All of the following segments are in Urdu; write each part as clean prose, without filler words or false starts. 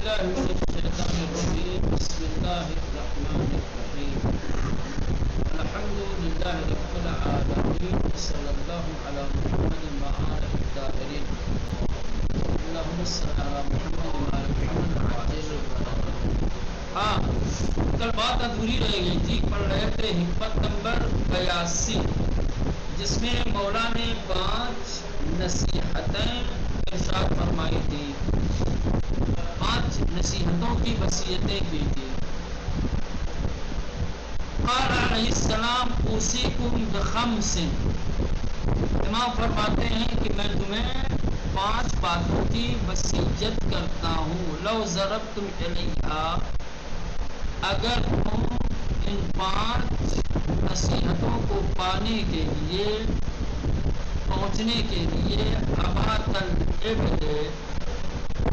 بالله من الشيطان الرجيم بسم الله الرحمن الرحيم الحمد لله رب العالمين صلى الله على محمد وآله الطاهرين اللهم صل على محمد وآل محمد عاجل ہاں کل بات ادھوری رہ گئی تھی. پڑھ رہے تھے حکمت نمبر 82 جس میں مولا نے 5 نصیحتیں ارشاد فرمائی تھی. 5 نصیحتوں کی وصیتیں کی تھی. قال علیہ السلام اوصیکم بخمس. امام فرماتے ہیں کہ میں تمہیں 5 باتوں کی وصیت کرتا ہوں. لو ضربتم علیہا، اگر تم ان 5 نصیحتوں کو پانے کے لیے، پہنچنے کے لیے ابات الابل،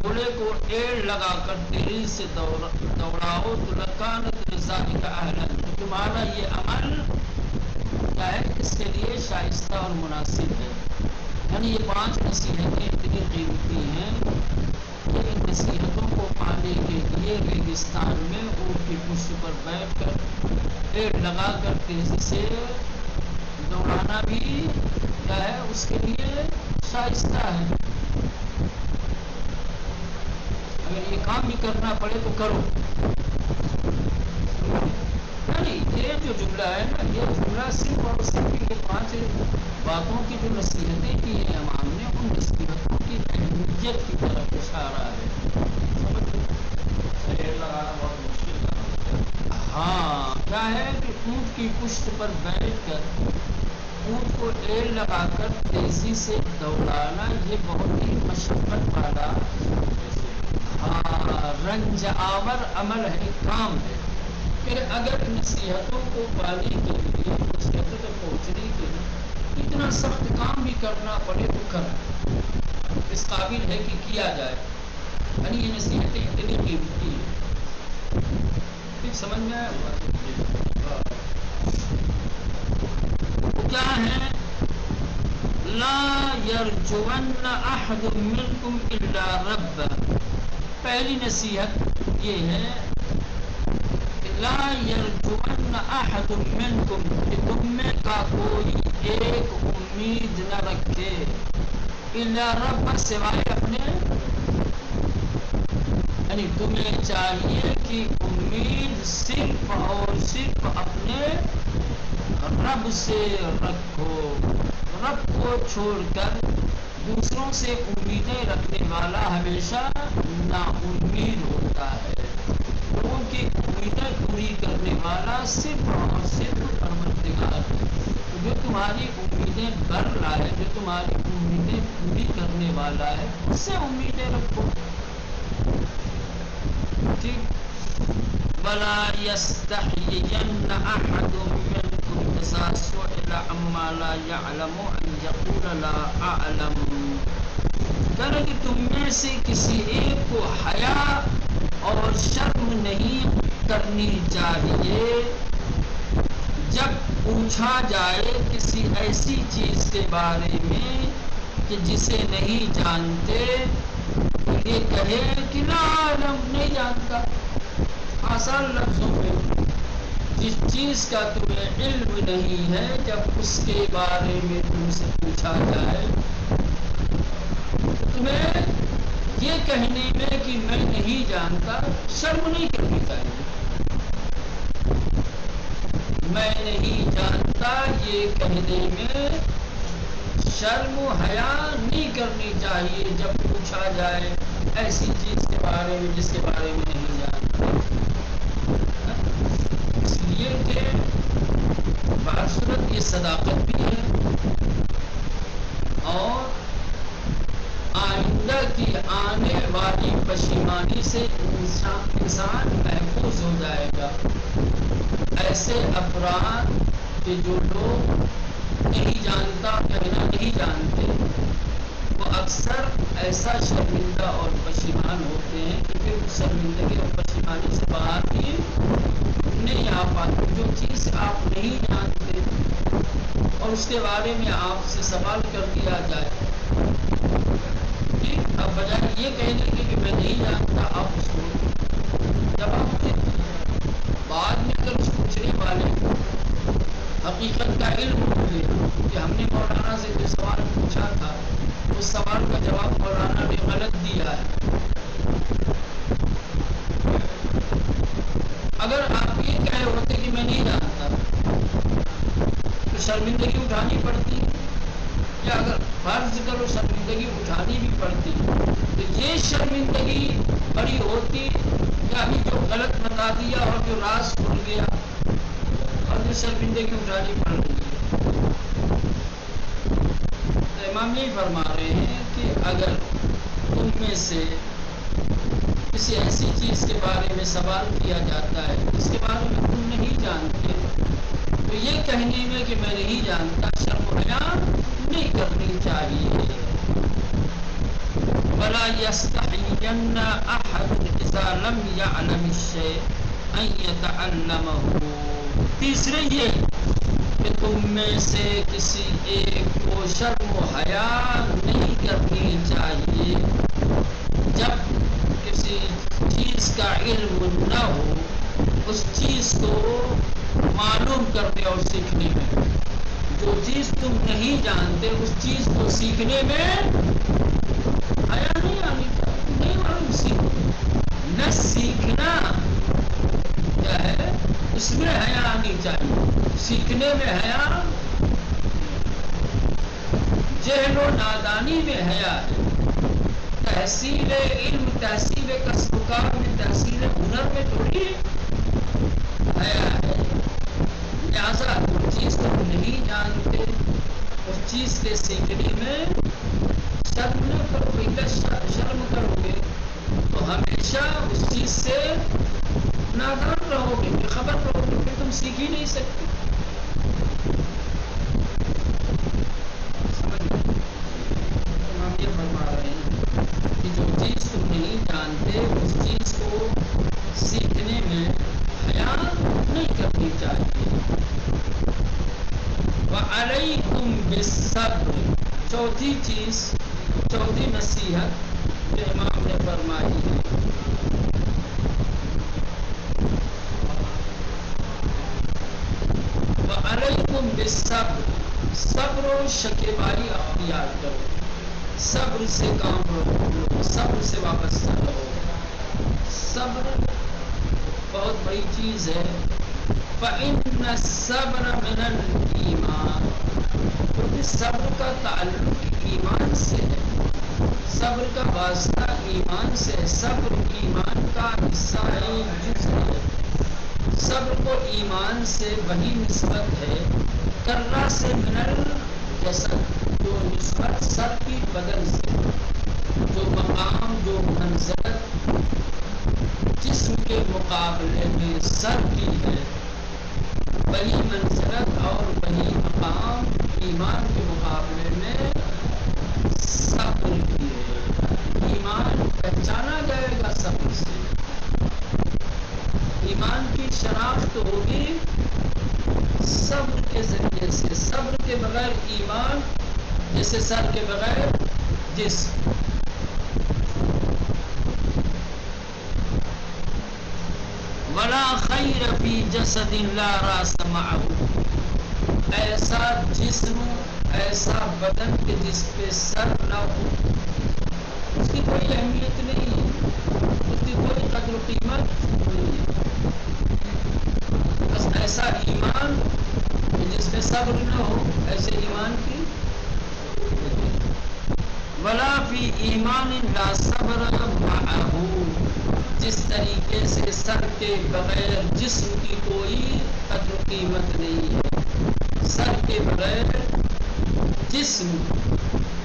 گھوڑے کو ایڑ لگا کر تیزی سے دوڑاؤ تو لکانت لذالک اہلا، تمہارا یہ عمل کیا ہے، اس کے لیے شائستہ اور مناسب ہے. یعنی یہ 5 نصیحتیں اتنی قیمتی ہیں کہ ان نصیحتوں کو پانے کے لیے ریگستان میں اونٹ کی پشت پر بیٹھ کر ایڑ لگا کر تیزی سے دوڑانا بھی کیا ہے، اس کے لیے شائستہ ہے. اگر یہ کام بھی کرنا پڑے تو کرو. نہیں، یہ جو جملہ ہے نا، یہ جملہ صرف اور صرف یہ 5 باتوں کی جو نصیحتیں کی ہیں امام نے، ان نصیحتوں کی اہمیت کی طرف اشارہ ہے. لگانا بہت مشکل ہے. ہاں، کیا ہے کہ اونٹ کی پشت پر بیٹھ کر اونٹ کو ایڑ لگا کر تیزی سے دوڑانا، یہ بہت ہی مشقت والا، رنج آور عمل ہے، کام ہے. پھر اگر نصیحتوں کو پانے کے لیے، نصیحتوں تک پہنچنے کے لیے اتنا سخت کام بھی کرنا پڑے تو کرنا اس قابل ہے کہ کیا جائے. یعنی یہ نصیحتیں اتنی قیمتی ہیں. ٹھیک سمجھ میں آیا؟ وہ کیا ہے؟ لا یرجون احد منکم الا رب. پہلی نصیحت یہ ہے کہ لا یرجون احد منکم، کہ تم میں کا کوئی ایک امید نہ رکھے الا رب، سوائے اپنے. یعنی تمہیں چاہیے کہ امید صرف اور صرف اپنے رب سے رکھو. رب کو چھوڑ کر دوسروں سے امیدیں رکھنے والا ہمیشہ نا امید ہوتا ہے. لوگوں کی امیدیں پوری کرنے والا صرف اور صرف پروردگار ہے. جو تمہاری امیدیں بر رہا ہے، جو تمہاری امیدیں پوری کرنے والا ہے، اس سے امیدیں رکھو. ٹھیک. وَلَا يَسْتَحْيِيَنَّ أَحَدٌ مِّنْكُمْ إِذَا سُئِلَ عَمَّا لَا يَعْلَمُ أَنْ يَقُولَ لَا أَعْلَمُ. کہنا کہ تم میں سے کسی ایک کو حیا اور شرم نہیں کرنی چاہیے جب پوچھا جائے کسی ایسی چیز کے بارے میں کہ جسے نہیں جانتے، یہ کہے کہ لا علم، نہیں جانتا. آسان لفظوں میں جس چیز کا تمہیں علم نہیں ہے، جب اس کے بارے میں تم سے پوچھا جائے تو تمہیں یہ کہنے میں کہ میں نہیں جانتا شرم نہیں کرنی چاہیے. میں نہیں جانتا یہ کہنے میں شرم و حیا نہیں کرنی چاہیے جب پوچھا جائے ایسی چیز کے بارے میں جس کے بارے میں نہیں جانتا. اس لیے کہ بصورت یہ صداقت بھی ہے اور آئندہ کی آنے والی پشیمانی سے انسان محفوظ ہو جائے گا. ایسے افراد کہ جو لوگ نہیں جانتا کہنا نہیں جانتے، وہ اکثر ایسا شرمندہ اور پشیمان ہوتے ہیں کہ پھر شرمندگی اور پشیمانی سے باہر بھی نہیں آ پاتے. جو چیز آپ نہیں جانتے اور اس کے بارے میں آپ سے سوال کر دیا جائے، اب بجائے یہ کہنے کے کہ میں نہیں جانتا، آپ اس کو جو سوال پوچھا تھا اس سوال کا جواب مولانا نے غلط دیا ہے. اگر آپ یہ کہے ہوتے کہ میں نہیں جانتا تو شرمندگی اٹھانی پڑتی، یا اگر فرض کرو شرمندگی اٹھانی بھی پڑتی تو یہ شرمندگی بڑی ہوتی یا ابھی جو غلط بتا دیا اور جو راز کھل گیا اور جو شرمندگی اٹھانی پڑ رہی ہے. تو امام یہ فرما رہے ہیں کہ اگر تم میں سے کسی ایسی چیز کے بارے میں سوال کیا جاتا ہے جس کے بارے میں تم نہیں جانتے تو یہ کہنے میں کہ میں نہیں جانتا شرم و حیا نہیں کرنی چاہیے. وَلَا يَسْتَحْيِيَنَّ أَحَدٌ إِذَا لَمْ يَعْلَمِ الشَّيْءَ أَن يَتَعَلَّمَهُ. تیسرے یہ کہ تم میں سے کسی ایک کو شرم و حیا نہیں کرنی چاہیے جب کسی چیز کا علم نہ ہو اس چیز کو معلوم کرنے اور سیکھنے میں. جو چیز تم نہیں جانتے اس چیز کو سیکھنے میں حیا نہیں آنی چاہیے. نہیں معلوم سیکھو نہ سیکھنا کیا ہے اس میں حیا آنی چاہیے. سیکھنے میں حیا، جہل و نادانی میں حیا ہے. تحصیل علم، تحصیل کسب و کار میں، تحصیل ہنر میں تھوڑی حیا ہے. لہٰذا جو چیز تم نہیں جانتے اس چیز کے سیکھنے میں شرم نہ کرو. شرم کرو گے تو ہمیشہ اس چیز سے نادان رہو گے، بے خبر رہو گے، پھر تم سیکھ ہی نہیں سکتے. ہم یہ فرما رہے ہیں کہ جو چیز تم نہیں جانتے اس چیز کو سیکھنے میں حیا نہیں کرنی چاہیے. وَعَلَيْكُمْ بِالصَّبْرِ. چوتھی چیز، چوتھی نصیحت جو امام نے فرمائی ہے وَعَلَيْكُمْ بِالصَّبْرِ. صبر و شکیبائی اختیار کرو، صبر سے کام رہو، صبر سے وابستہ رہو. صبر بہت بڑی چیز ہے. فَإِنَّ الصَّبْرَ مِنَ الْإِيمَانِ. کیونکہ صبر کا تعلق ایمان سے ہے، صبر کا واسطہ ایمان سے ہے. صبر ایمان کا حصہ ہے، جز ہے. صبر کو ایمان سے وہی نسبت ہے کرہ سے من الجسد، جو نسبت سر کی بدن سے، جو مقام، جو منزلت جسم کے مقابلے میں سر کی ہے وہی منزلت اور وہی مقام ایمان کے مقابلے میں صبر کی ہے. ایمان پہچانا جائے گا صبر سے. ایمان کی شناخت ہوگی صبر کے ذریعے سے. صبر کے بغیر ایمان جیسے سر کے بغیر جسم. وَلَا خَيْرَ فِي جَسَدٍ لَا رَأْسَ مَعَهُ. ایسا جسم، ایسا بدن کہ جس پہ سر نہ ہو اس کی کوئی اہمیت نہیں ہے، اس کی کوئی قدر و قیمت نہیں ہے. بس ایسا ایمان کہ جس میں صبر نہ ہو، ایسے ایمان کی. وَلَا فِي إِيمَانٍ لَا صَبْرَ مَعَهُ. جس طریقے سے سر کے بغیر جسم کی کوئی قدر و قیمت نہیں ہے، سر کے بغیر جسم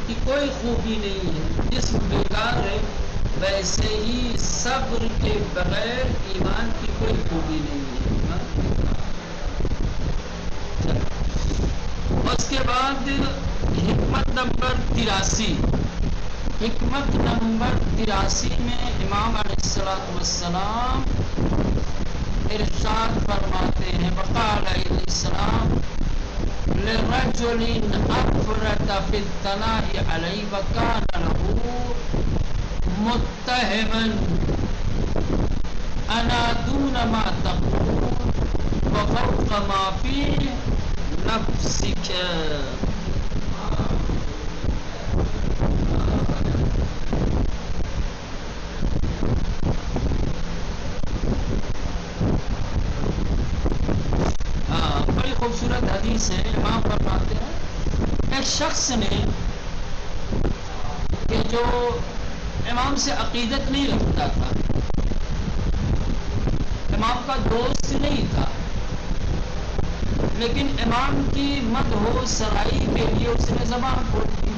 کی کوئی خوبی نہیں ہے، جسم بیکار ہے، ویسے ہی صبر کے بغیر ایمان کی کوئی خوبی نہیں ہے. اس کے بعد حکمت نمبر 83. حکمت نمبر 83 میں امام علیہ السلام ارشاد فرماتے ہیں وقال علیہ السلام لرجل افرط فی الثناء علی وکان له متهما انا دون ما تقول وفوق ما فی نفسک. خوبصورت حدیث ہے، امام فرماتے ہیں ایک شخص نے کہ جو امام سے عقیدت نہیں رکھتا تھا، امام کا دوست نہیں تھا، لیکن امام کی مدح و سرائی کے لیے اس نے زبان کھول دی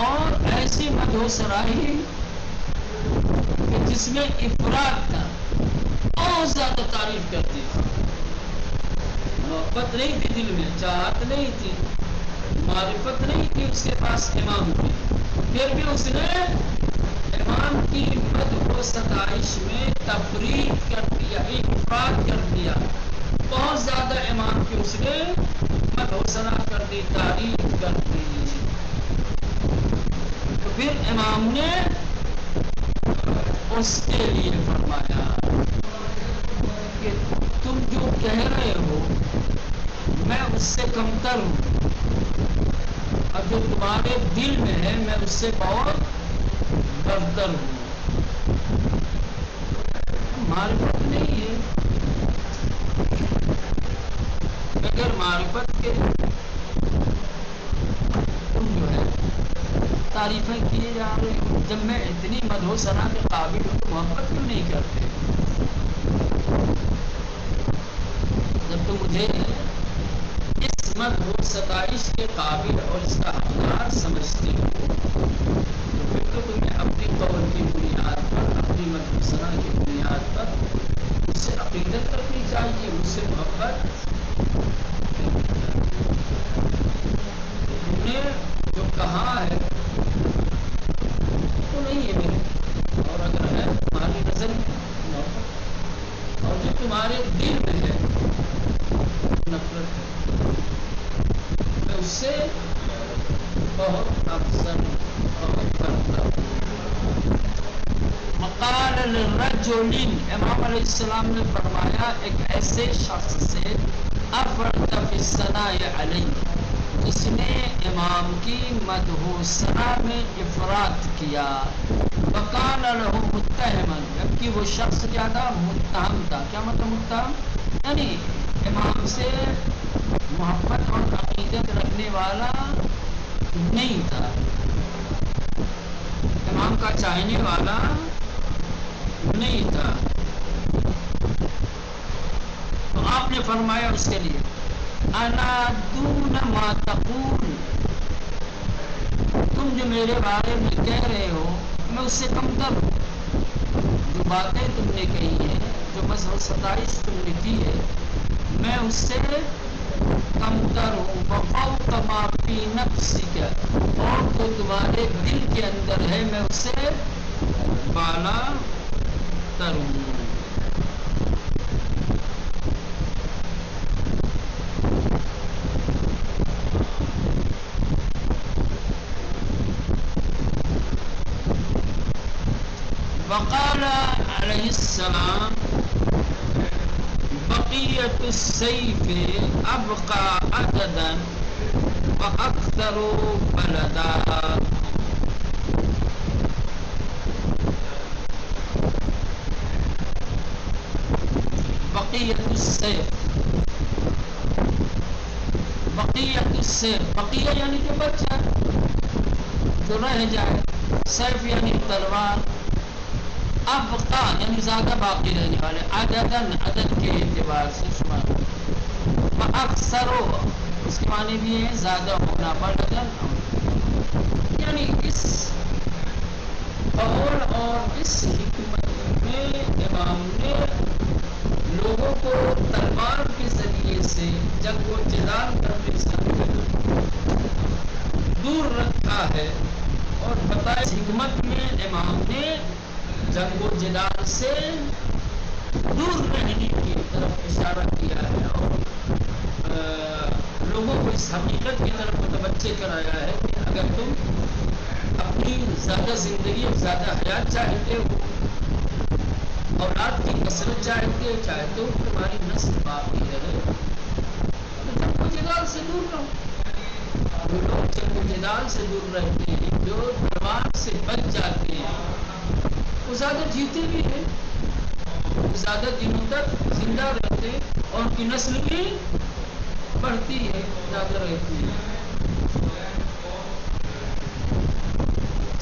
اور ایسی مدح و سرائی کہ جس میں افراط تھا، بہت زیادہ تعریف کرتی تھی، محبت نہیں تھی دل میں، چاہت نہیں تھی، معرفت نہیں تھی اس کے پاس امام کی، پھر بھی اس نے امام کی مدح و ستائش میں تفریط کر دیا، افراط کر دیا، بہت زیادہ امام کی اس نے مدح و ثنا کر دی، تعریف کر دی۔ تو پھر امام نے اس کے لیے فرمایا کہ تم جو کہہ رہے ہو میں اس سے کمتر ہوں، اور جو تمہارے دل میں ہے میں اس سے بہت برتر ہوں۔ معرفت نہیں ہے، بغیر معرفت کے تم جو ہے تعریفیں کیے جا رہے ہو، جب میں اتنی مدح و ثنا کے قابل ہوں تو محبت کیوں نہیں کرتے؟ جب تم مجھے اس مدح و ستائش کے قابل اور اس کا حقدار سمجھتے ہو تو پھر تو تمہیں اپنی قول کی بنیاد پر، اپنی مدح و ثنا کی بنیاد پر مجھ سے عقیدت کرنی چاہیے، مجھ سے محبت۔ تم نے جو کہا ہے تو نہیں ہے میرے، اور اگر ہے تمہاری نظر میں محبت، اور جو تمہارے دل میں ہے نفرت ہے، میں اس سے بہت افضل، بہت برتر۔ وقال للرجل، امام علیہ السلام نے فرمایا ایک ایسے شخص سے افرط فی الثناء علیہ، جس نے امام کی مدح و ثنا میں افراط کیا، وقال له متہما، جبکہ وہ شخص کیا تھا؟ متہم تھا۔ کیا مطلب متہم؟ یعنی امام سے محبت اور عقیدت رکھنے والا نہیں تھا، امام کا چاہنے والا نہیں تھا۔ تو آپ نے فرمایا اس کے لیے انا دون ما تقول، تم جو میرے بارے میں کہہ رہے ہو میں اس سے کمتر ہوں، جو باتیں تم نے کہی ہیں، جو مدح و ستائش تم نے کی ہے، میں اس سے کمتر ہوں۔ وفوق ما فی نفسک، اور جو تمہارے دل کے اندر ہے میں اس سے بالا تر ہوں۔ وقال علیہ السلام بقیت السیف ابقى عددا واکثر بلدا، بقیت السیف، بقیت السیف، بقیہ یعنی جو بچ جائے، جو رہ جائے، سیف یعنی تلوار، ابقا یعنی زیادہ باقی رہنے والے، عددن عدد کے اعتبار سے شمار، اکثر اس کے معنی بھی ہیں زیادہ ہونا، بلدن یعنی اس قول اور اس حکمت میں امام نے لوگوں کو تلوار کے ذریعے سے جنگ و جدال کرنے سے دور رکھا ہے، اور بتایا اس حکمت میں امام نے جنگ و جدال سے دور رہنے کی طرف اشارہ کیا ہے، اور لوگوں کو اس حقیقت کی طرف متوجہ کرایا ہے کہ اگر تم اپنی زیادہ زندگی اور زیادہ حیات چاہتے ہو، اولاد کی کثرت چاہتے ہو، چاہتے ہو تمہاری نسل باقی رہے، تو جنگ و جدال سے دور رہو۔ جو لوگ جنگ و جدال سے دور رہتے ہیں، جو تلوار سے بچ جاتے ہیں، وہ زیادہ جیتے بھی ہیں، زیادہ دنوں تک زندہ رہتے اور ان کی نسل بھی بڑھتی ہے، زیادہ رہتی ہے۔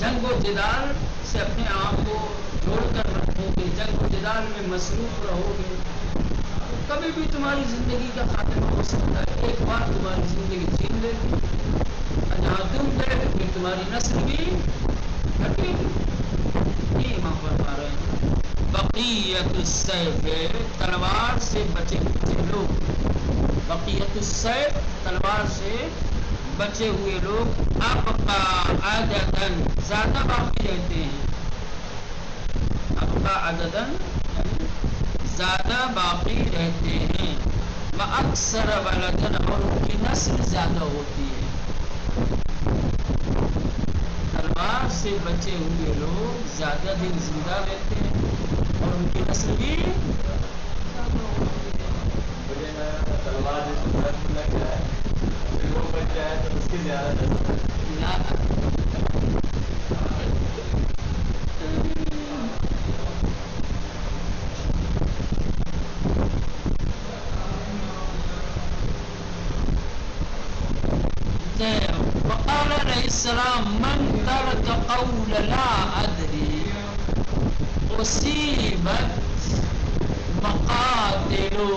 جنگ و جدال سے اپنے آپ کو جوڑ کر رکھو گے، جنگ و جدال میں مصروف رہو گے، کبھی بھی تمہاری زندگی کا خاتمہ ہو سکتا ہے۔ ایک بار تمہاری زندگی چھین لے گی، اور جہاں تم گئے پھر تمہاری نسل بھی ہٹے گی۔ یہ امام فرما رہے ہیں بقیت السیف، تلوار سے بچے ہوئے لوگ، بقیت السیف تلوار سے بچے ہوئے لوگ ابقا عددن زیادہ باقی رہتے ہیں، ابقا عددن زیادہ باقی رہتے ہیں، واکثر ولدن اور ان کی نسل زیادہ ہوتی ہے۔ تلوار سے بچے ہوئے لوگ زیادہ دن زندہ رہتے ہیں اور ان کی نسل بھی زیادہ ہوتی ہے۔ تلوار جس لگ جائے پھر وہ بچ جائے تو اس کی زیادہ وقال علیہ السلام من ترک قول لا ادری اصیبت مقاتلو،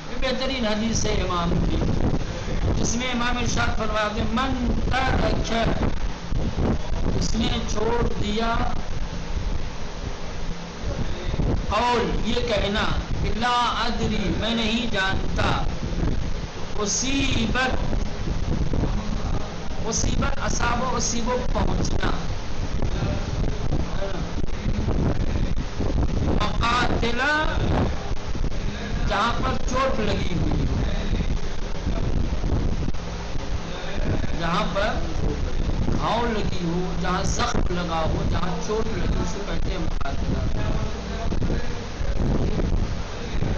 یہ بہترین حدیث ہے امام کی، جس میں امام ارشاد فرماتے ہیں من ترک، اس نے چھوڑ دیا قول یہ کہنا کہ لا ادری میں نہیں جانتا، اصیبت، مصیبت اصاب و اصیب و پہنچنا، مقاتلہ جہاں پر چوٹ لگی ہوئی، جہاں پر گھاؤ لگی ہو، جہاں زخم لگا ہو، جہاں چوٹ لگی اسے کہتے ہیں مقاتلہ۔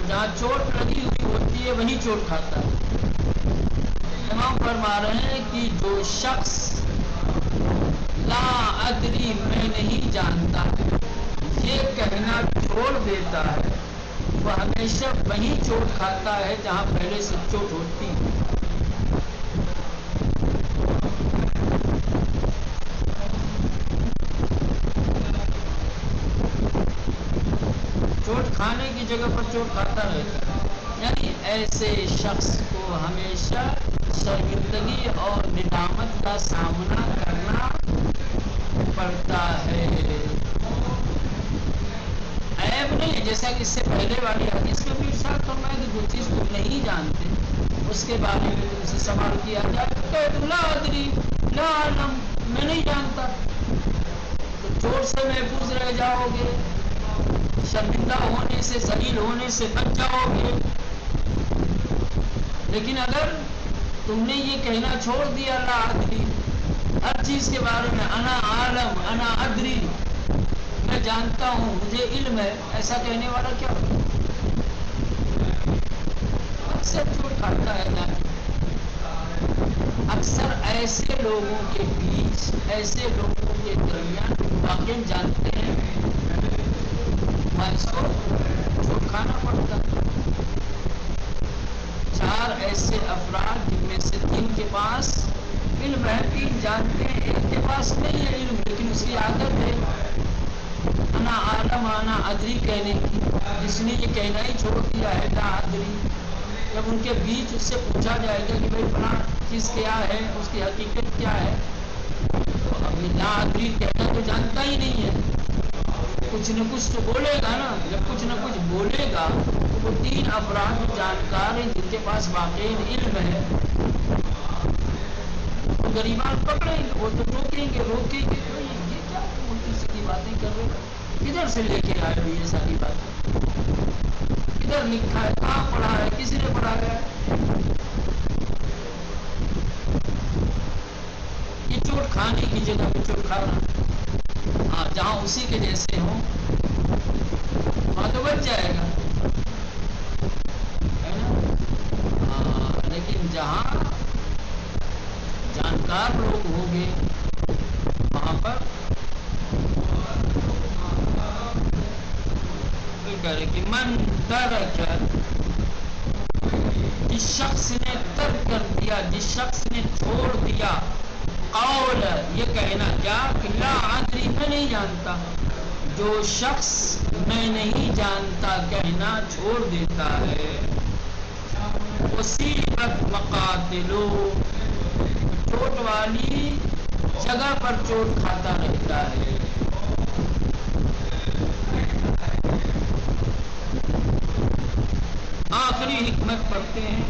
جہاں چوٹ لگی ہوئی ہوتی ہے وہیں چوٹ کھاتا ہے۔ امام فرما رہے ہیں کہ جو شخص لا ادری میں نہیں جانتا یہ کہنا چھوڑ دیتا ہے وہ ہمیشہ وہیں چوٹ کھاتا ہے جہاں پہلے سے چوٹ ہوتی ہے۔ چوٹ کھانے کی جگہ پر چوٹ کھاتا رہتا ہے، یعنی ایسے شخص کو ہمیشہ شرمندگی اور ندامت کا سامنا کرنا پڑتا ہے۔ عیب نہیں، جیسا کہ اس سے پہلے والی حدیث میں بھی ارشاد فرمایا کہ جو چیز تم نہیں جانتے اس کے بارے میں تم سے سوال کیا جائے تو لا ادری لا علم، میں نہیں جانتا، تو چوٹ سے محفوظ رہ جاؤ گے، شرمندہ ہونے سے ذلیل ہونے سے بچ جاؤ گے۔ لیکن اگر تم نے یہ کہنا چھوڑ دیا لا ادری، ہر چیز کے بارے میں انا عالم انا ادری، میں جانتا ہوں مجھے علم ہے، ایسا کہنے والا کیا ہوگا؟ اکثر چوٹ کھاتا ہے جانے، اکثر ایسے لوگوں کے بیچ، ایسے لوگوں کے درمیان واقعی جانتے ہیں اس کو چوٹ کھانا پڑتا ہے۔ چار ایسے افراد جن میں سے تین کے پاس علم ہے، تین جانتے ہیں، ایک کے پاس نہیں ہے علم لیکن اس کی عادت ہے انا عالم انا ادری کہنے کی، جس نے یہ کہنا ہی چھوڑ دیا ہے لا ادری، جب ان کے بیچ اس سے پوچھا جائے گا کہ بھائی فلاں چیز کیا ہے، اس کی حقیقت کیا ہے، تو اب یہ لا ادری کہنا تو جانتا ہی نہیں ہے، کچھ نہ کچھ تو بولے گا نا، جب کچھ نہ کچھ بولے گا تو وہ تین افراد جانکار ہیں جن کے پاس واقعی علم ہے، وہ غریبان پکڑیں گے، وہ تو ٹوکیں گے، روکیں گے، یہ کیا الٹی سیدھی باتیں کر رہے ہیں، کدھر سے لے کے آئے ہو یہ ساری باتیں، کدھر لکھا ہے، کہاں پڑھا ہے، کسی نے پڑھایا ہے؟ یہ چوٹ کھانے کی جگہ پہ چوٹ کھانا، ہاں جہاں اسی کے جیسے ہوں وہاں تو بچ جائے گا، ہے نا؟ ہاں، لیکن جہاں جانکار لوگ ہوں گے وہاں پر کہ من ترک جس شخص نے ترک کر دیا، جس شخص نے چھوڑ دیا قول یہ کہنا کیا کہ لا ادری میں نہیں جانتا، جو شخص میں نہیں جانتا کہنا چھوڑ دیتا ہے، اصیبت مقاتلو چوٹ والی جگہ پر چوٹ کھاتا رہتا ہے۔ آخری حکمت پڑھتے ہیں،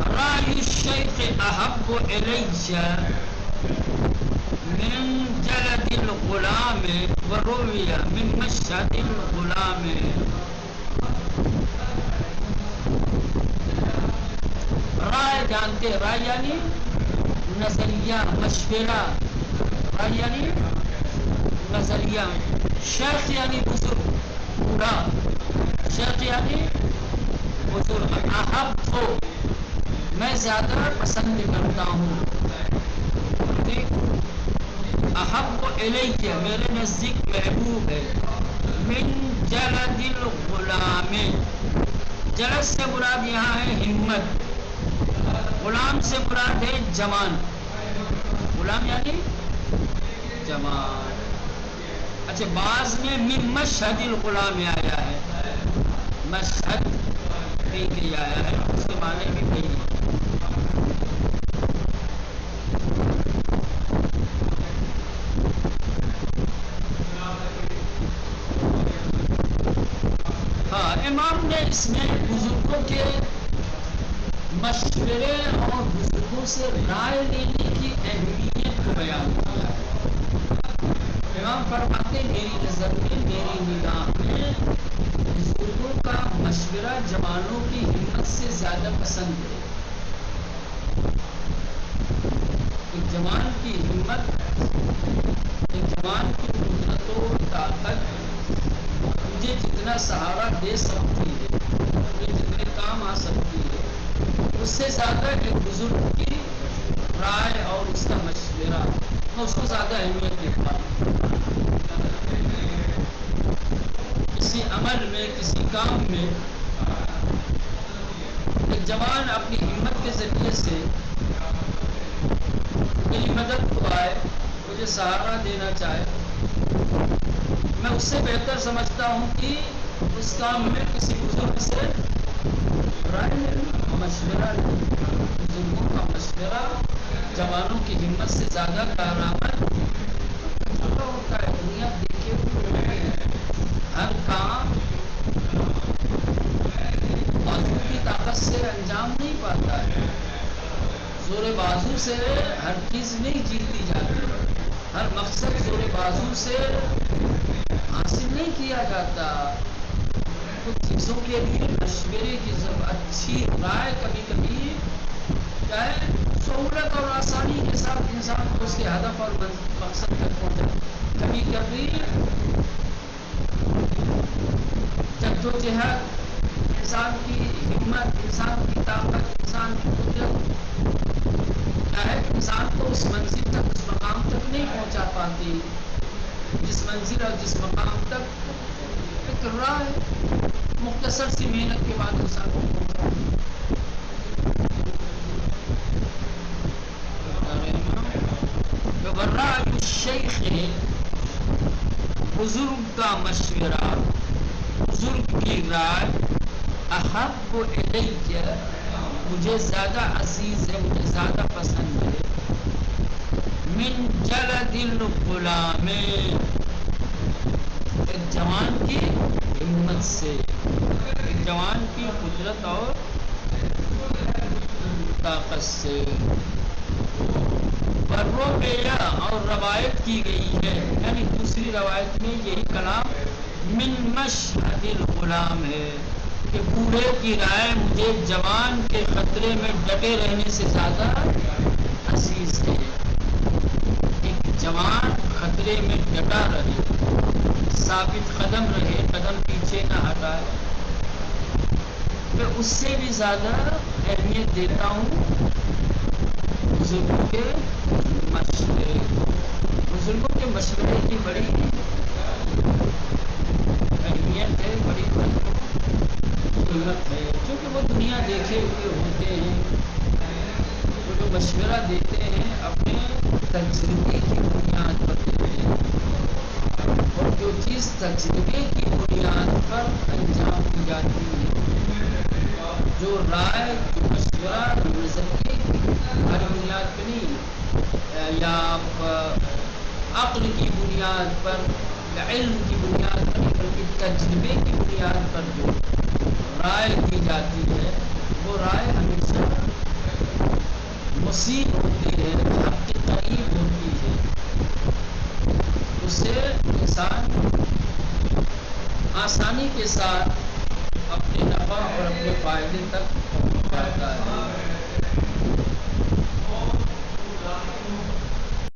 رأی الشیخ احب الی من جلد الغلام وروی من مشہد الغلام۔ رائے جانتے، رائے یعنی نظریہ، مشورہ، رائے یعنی نظریہ، شیخ یعنی بزرگ، بوڑھا، شیخ یعنی بزرگ، احب ہو میں زیادہ پسند کرتا ہوں، احب الیہ میرے نزدیک محبوب ہے، من جلد الغلام، جلد سے مراد یہاں ہے ہمت، غلام سے مراد ہے جوان، غلام یعنی جوان۔ اچھا بعض میں من مشہد الغلام آیا ہے، مشہد کہیں کہیں آیا ہے، اس کے معنی بھی کہیں ہے۔ ہاں امام نے اس میں بزرگوں کے مشورے اور بزرگوں سے رائے لینے کی اہمیت کو بیان کیا ہے۔ امام فرماتے میری نظر میں، میری نگاہ میں بزرگوں کا مشورہ جوانوں کی ہمت سے زیادہ پسند ہے۔ ایک جوان کی ہمت، ایک جوان کی قدرت و طاقت مجھے جتنا سہارا دے سکتی ہے، مجھے جتنے کام آ سکتی ہے، اس سے زیادہ ایک بزرگ کی رائے اور اس کا مشورہ میں اس کو زیادہ اہمیت دیتا ہوں۔ کسی عمل میں، کسی کام میں ایک جوان اپنی ہمت کے ذریعے سے میری مدد کو آئے، مجھے سہارا دینا چاہے، میں اس سے بہتر سمجھتا ہوں کہ اس کام میں کسی بزرگ سے رائے لیں، مشورہ لیں۔ بزرگوں کا مشورہ جوانوں کی ہمت سے زیادہ کارآمد ہوتا ہے۔ دنیا دیکھے ہوئے ہر کام بازو کی طاقت سے انجام نہیں پاتا ہے، زور بازو سے ہر چیز نہیں جیتی جاتی، ہر مقصد زور بازو سے حاصل نہیں کیا جاتا۔ کچھ چیزوں کے لیے مشورے کی ضرورت، اچھی رائے کبھی کبھی کیا ہے سہولت اور آسانی کے ساتھ انسان کو اس کے ہدف اور مقصد تک پہنچا، کبھی کبھی جدوجہد انسان کی ہمت، انسان کی طاقت، انسان کی قدرت کیا ہے انسان کو اس منزل تک، اس مقام تک نہیں پہنچا پاتی جس منزل اور جس مقام تک ایک رائے مختصر سی محنت کے بعد انسان کو پہنچا۔ رأی الشیخ بزرگ کا مشورہ، بزرگ کی رائے، احب الیہ مجھے زیادہ عزیز ہے، مجھے زیادہ پسند ہے، من جلد الغلام ایک جوان کی ہمت سے، ایک جوان کی قدرت اور طاقت سے۔ ورویا اور روایت کی گئی ہے، یعنی دوسری روایت میں یہی کلام من مشہد الغلام ہے کہ بوڑھے کی رائے مجھے جوان کے خطرے میں ڈٹے رہنے سے زیادہ عزیز ہے۔ ایک جوان خطرے میں ڈٹا رہے، ثابت قدم رہے، قدم پیچھے نہ ہٹائے، میں اس سے بھی زیادہ اہمیت دیتا ہوں بزرگوں کے مشورے کو۔ بزرگوں کے مشورے کی بڑی اہمیت ہے، بڑی قیمت ہے، کیونکہ وہ دنیا دیکھے ہوئے ہوتے ہیں. وہ جو مشورہ دیتے ہیں اپنے تجربے کی بنیاد پر دیتے ہیں، اور جو چیز تجربے کی بنیاد پر انجام دی جاتی ہے، جو رائے، جو مشورہ نظریے کی بنیاد پہ نہیں، یا عقل کی بنیاد پر یا علم کی بنیاد پر نہیں، بلکہ تجربے کی بنیاد پر جو رائے دی جاتی ہے، وہ رائے ہمیشہ مصیب ہوتی ہے، حق کے قریب ہوتی ہے. اس سے انسان آسانی کے ساتھ اپنے نفع اور اپنے فائدے تک پہنچ جاتا ہے.